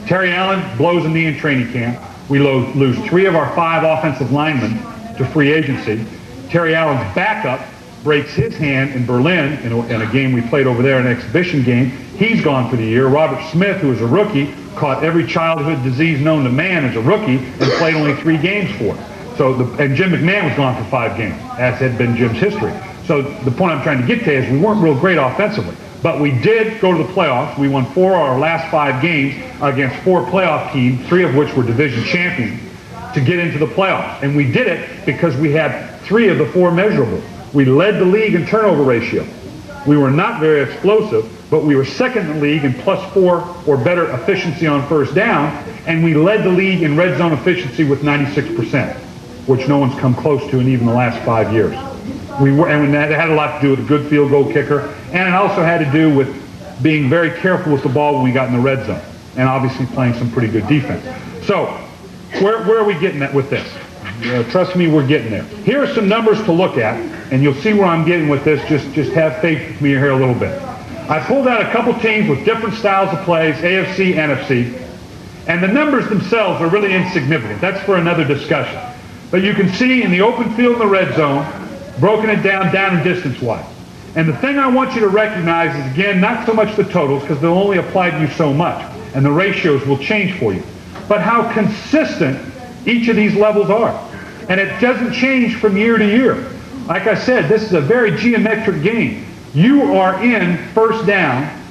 Terry Allen blows a knee in training camp. We lose 3 of our 5 offensive linemen to free agency. Terry Allen's backup breaks his hand in Berlin in a game we played over there, an exhibition game. He's gone for the year. Robert Smith, who was a rookie, caught every childhood disease known to man as a rookie and played only 3 games for it. And Jim McMahon was gone for 5 games, as had been Jim's history. So the point I'm trying to get to is we weren't real great offensively, but we did go to the playoffs. We won 4 of our last 5 games against 4 playoff teams, 3 of which were division champions, to get into the playoffs. And we did it because we had 3 of the 4 measurables. We led the league in turnover ratio. We were not very explosive, but we were second in the league in +4 or better efficiency on first down, and we led the league in red zone efficiency with 96%, which no one's come close to in even the last 5 years. And that had a lot to do with a good field goal kicker, and it also had to do with being very careful with the ball when we got in the red zone, and obviously playing some pretty good defense. So, where are we getting at with this? Trust me, we're getting there. Here are some numbers to look at, and you'll see where I'm getting with this. Just have faith with me here a little bit. I pulled out a couple teams with different styles of plays, AFC, NFC, and the numbers themselves are really insignificant. That's for another discussion. But you can see in the open field in the red zone, broken it down and distance-wise. And the thing I want you to recognize is, again, not so much the totals, because they'll only apply to you so much, and the ratios will change for you, but how consistent each of these levels are. And it doesn't change from year to year. Like I said, this is a very geometric game. You are in first down,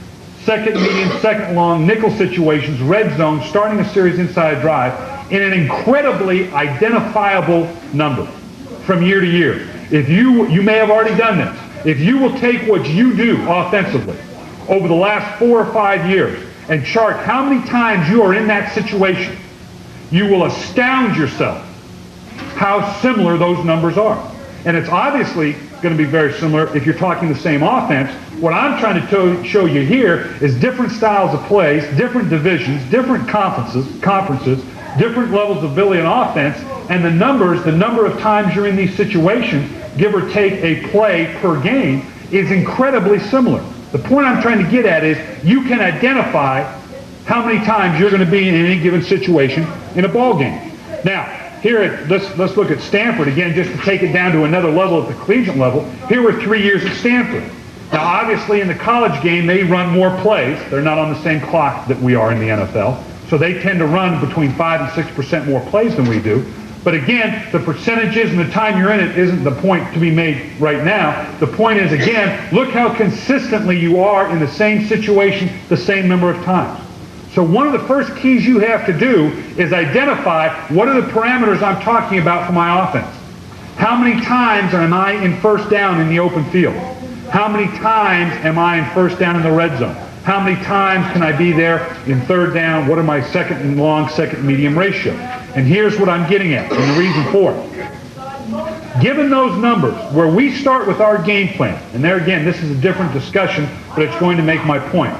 second medium, second long, nickel situations, red zone, starting a series inside drive, in an incredibly identifiable number from year to year. If you may have already done this. If you will take what you do offensively over the last 4 or 5 years and chart how many times you are in that situation, you will astound yourself how similar those numbers are. And it's obviously going to be very similar if you're talking the same offense. What I'm trying to show you here is different styles of plays, different divisions, different conferences, different levels of ability and offense, and the number of times you're in these situations, give or take a play per game, is incredibly similar. The point I'm trying to get at is you can identify how many times you're going to be in any given situation in a ball game. Now, here let's look at Stanford again, just to take it down to another level at the collegiate level. Here we're 3 years at Stanford. Now, obviously, in the college game, they run more plays. They're not on the same clock that we are in the NFL, so they tend to run between 5 and 6% more plays than we do. But again, the percentages and the time you're in it isn't the point to be made right now. The point is, again, look how consistently you are in the same situation the same number of times. So one of the first keys you have to do is identify what are the parameters I'm talking about for my offense. How many times am I in first down in the open field? How many times am I in first down in the red zone? How many times can I be there in third down? What are my second and long, second medium ratio? And here's what I'm getting at, and the reason for it. Given those numbers, where we start with our game plan, and there again, this is a different discussion, but it's going to make my point.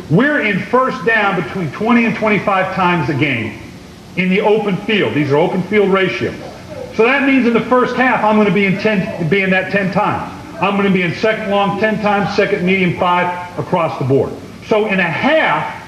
We're in first down between 20 and 25 times a game in the open field. These are open field ratios. So that means in the first half, I'm going to be in that 10 times. I'm going to be in second long 10 times, second medium 5 across the board. So in a half,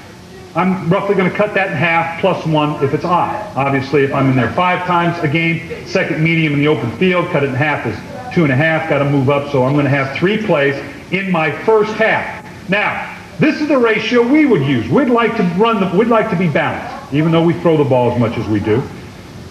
I'm roughly going to cut that in half plus 1 if it's odd. Obviously, if I'm in there 5 times a game, second medium in the open field, cut it in half is 2.5, got to move up, so I'm going to have 3 plays in my first half. Now, this is the ratio we would use. We'd like to be balanced, even though we throw the ball as much as we do.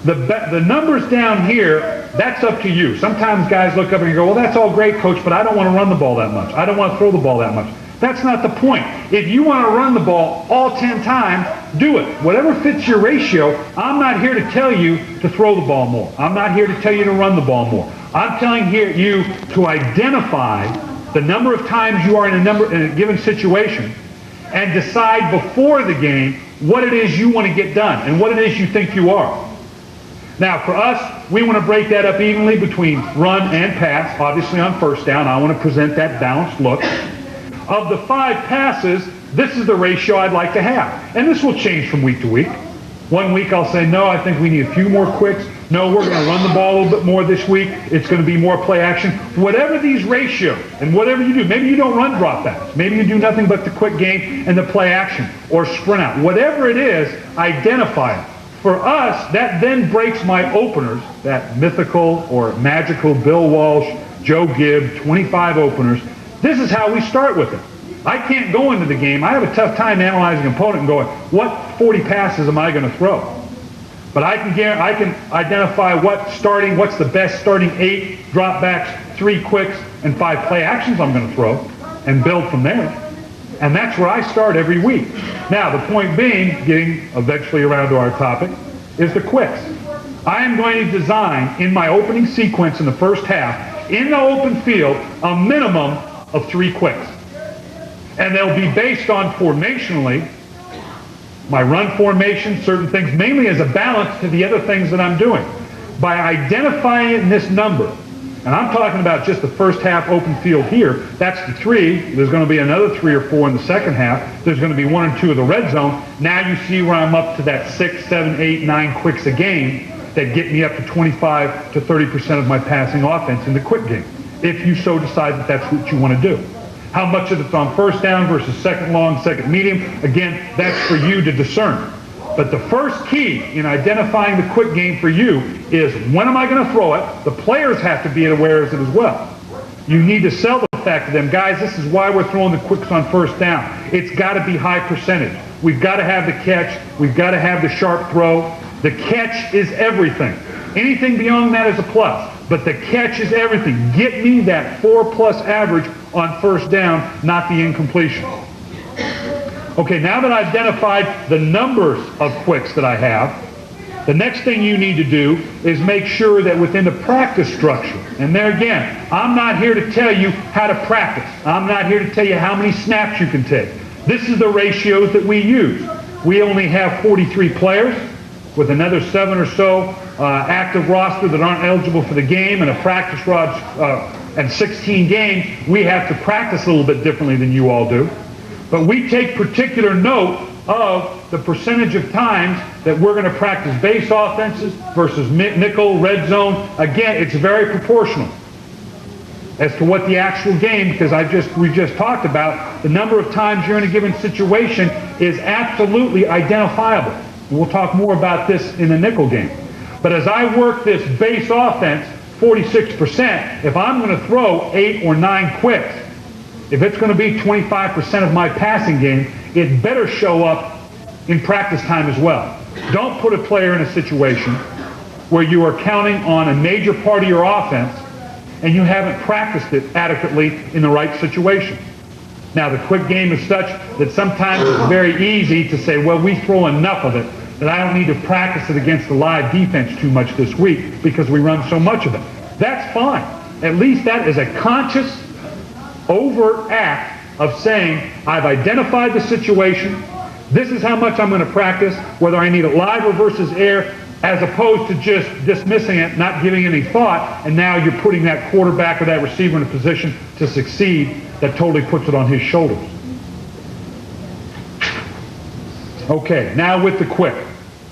The numbers down here, that's up to you. Sometimes guys look up and go, well, that's all great, coach, but I don't want to run the ball that much. I don't want to throw the ball that much. That's not the point. If you want to run the ball all 10 times, do it. Whatever fits your ratio, I'm not here to tell you to throw the ball more. I'm not here to tell you to run the ball more. I'm telling you to identify the number of times you are in a given situation and decide before the game what it is you want to get done and what it is you think you are. Now, for us, we want to break that up evenly between run and pass. Obviously, on first down, I want to present that balanced look. Of the 5 passes, this is the ratio I'd like to have. And this will change from week to week. One week I'll say, no, I think we need a few more quicks. No, we're going to run the ball a little bit more this week. It's going to be more play action. Whatever these ratios and whatever you do, maybe you don't run dropbacks. Maybe you do nothing but the quick game and the play action or sprint out. Whatever it is, identify it. For us, that then breaks my openers, that mythical or magical Bill Walsh, Joe Gibb, 25 openers. This is how we start with it. I can't go into the game. I have a tough time analyzing an opponent and going, what 40 passes am I going to throw? But I can identify what's the best starting 8 dropbacks, 3 quicks, and 5 play actions I'm going to throw and build from there. And that's where I start every week. Now, the point being, getting eventually around to our topic, is the quicks. I am going to design in my opening sequence in the first half, in the open field, a minimum of 3 quicks. And they'll be based on formationally, my run formation, certain things, mainly as a balance to the other things that I'm doing. By identifying this number, and I'm talking about just the first half open field here, that's the 3. There's going to be another 3 or 4 in the second half. There's going to be 1 or 2 of the red zone. Now you see where I'm up to that 6, 7, 8, 9 quicks a game that get me up to 25 to 30% of my passing offense in the quick game, if you so decide that that's what you want to do. How much of it's on first down versus second long, second medium, again, that's for you to discern. But the first key in identifying the quick game for you is, when am I going to throw it? The players have to be aware of it as well. You need to sell the fact to them, guys, this is why we're throwing the quicks on first down. It's got to be high percentage. We've got to have the catch. We've got to have the sharp throw. The catch is everything. Anything beyond that is a plus. But the catch is everything. Get me that 4+ average on first down, not the incompletion. Okay, now that I've identified the numbers of quicks that I have, the next thing you need to do is make sure that within the practice structure, and there again, I'm not here to tell you how to practice. I'm not here to tell you how many snaps you can take. This is the ratios that we use. We only have 43 players with another 7 or so active roster that aren't eligible for the game, and a practice rod and 16 games. We have to practice a little bit differently than you all do. But we take particular note of the percentage of times that we're going to practice base offenses versus nickel, red zone. Again, it's very proportional as to what the actual game, because we just talked about, the number of times you're in a given situation is absolutely identifiable. And we'll talk more about this in the nickel game. But as I work this base offense, 46%, if I'm going to throw 8 or 9 quicks, if it's going to be 25% of my passing game, it better show up in practice time as well. Don't put a player in a situation where you are counting on a major part of your offense and you haven't practiced it adequately in the right situation. Now, the quick game is such that sometimes it's very easy to say, well, we throw enough of it that I don't need to practice it against the live defense too much this week because we run so much of it. That's fine. At least that is a conscious, overt act of saying, I've identified the situation, this is how much I'm going to practice, whether I need it live or versus air, as opposed to just dismissing it, not giving any thought, and now you're putting that quarterback or that receiver in a position to succeed that totally puts it on his shoulders. Okay, now with the quick.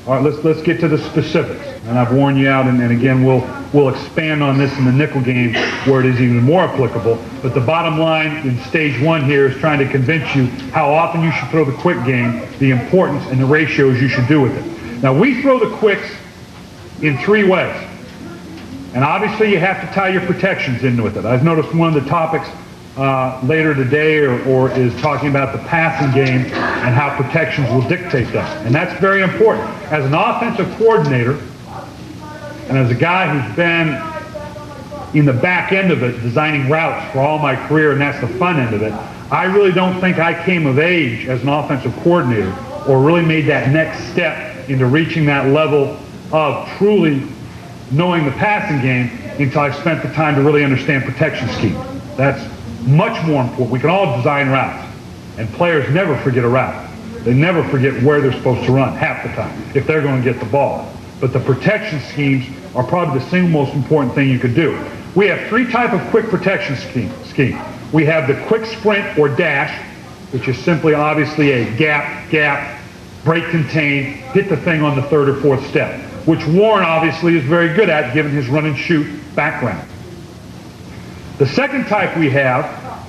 All right, let's get to the specifics. And I've worn you out, and again, we'll expand on this in the nickel game where it is even more applicable. But the bottom line in stage 1 here is trying to convince you how often you should throw the quick game, the importance and the ratios you should do with it. Now, we throw the quicks in 3 ways. And obviously, you have to tie your protections in with it. I've noticed one of the topics later today or is talking about the passing game and how protections will dictate that. And that's very important. As an offensive coordinator and as a guy who's been in the back end of it, designing routes for all my career, and that's the fun end of it, I really don't think I came of age as an offensive coordinator or really made that next step into reaching that level of truly knowing the passing game until I spent the time to really understand protection scheme. That's much more important. We can all design routes, and players never forget a route. They never forget where they're supposed to run half the time if they're going to get the ball. But the protection schemes are probably the single most important thing you could do. We have 3 types of quick protection scheme. We have the quick sprint or dash, which is simply obviously a gap, break contain, hit the thing on the 3rd or 4th step, which Warren obviously is very good at given his run and shoot background. The second type we have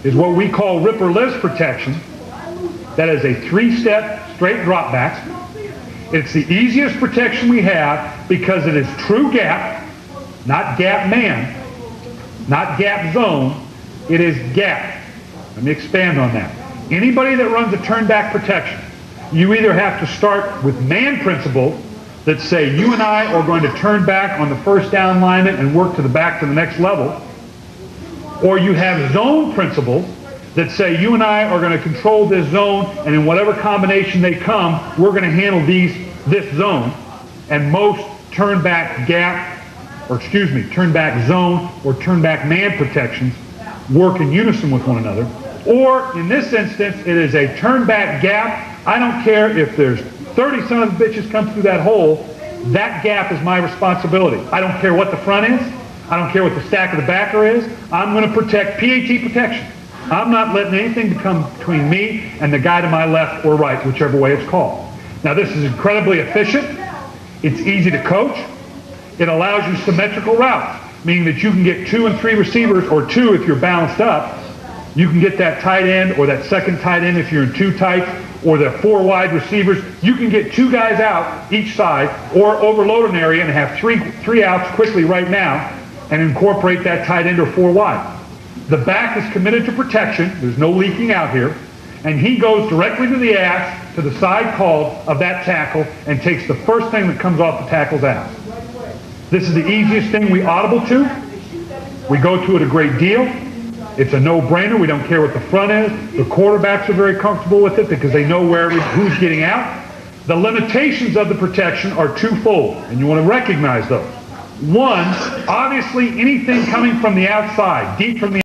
is what we call rip or liz protection. That is a 3-step straight dropbacks. It's the easiest protection we have because it is true gap, not gap man, not gap zone. It is gap. Let me expand on that. Anybody that runs a turn back protection, you either have to start with man principle that say you and I are going to turn back on the first down lineman and work to the back to the next level, or you have zone principles that say you and I are going to control this zone, and in whatever combination they come, we're going to handle this zone. And most turn back turn back zone or turn back man protections work in unison with one another. Or in this instance, it is a turn back gap. I don't care if there's 30 son of the bitches come through that hole, that gap is my responsibility. I don't care what the front is. I don't care what the stack of the backer is. I'm going to protect PAT protection. I'm not letting anything come between me and the guy to my left or right, whichever way it's called. Now, this is incredibly efficient. It's easy to coach. It allows you symmetrical routes, meaning that you can get 2 and 3 receivers, or 2 if you're balanced up. You can get that tight end or that second tight end if you're in 2 tights, or the 4 wide receivers. You can get 2 guys out each side, or overload an area and have 3 outs quickly right now and incorporate that tight end or 4 wide. The back is committed to protection. There's no leaking out here. And he goes directly to the ass, to the side called of that tackle, and takes the first thing that comes off the tackle's ass. This is the easiest thing we audible to. We go to it a great deal. It's a no-brainer. We don't care what the front is. The quarterbacks are very comfortable with it because they know who's getting out. The limitations of the protection are twofold, and you want to recognize those. One, obviously anything coming from the outside, deep from the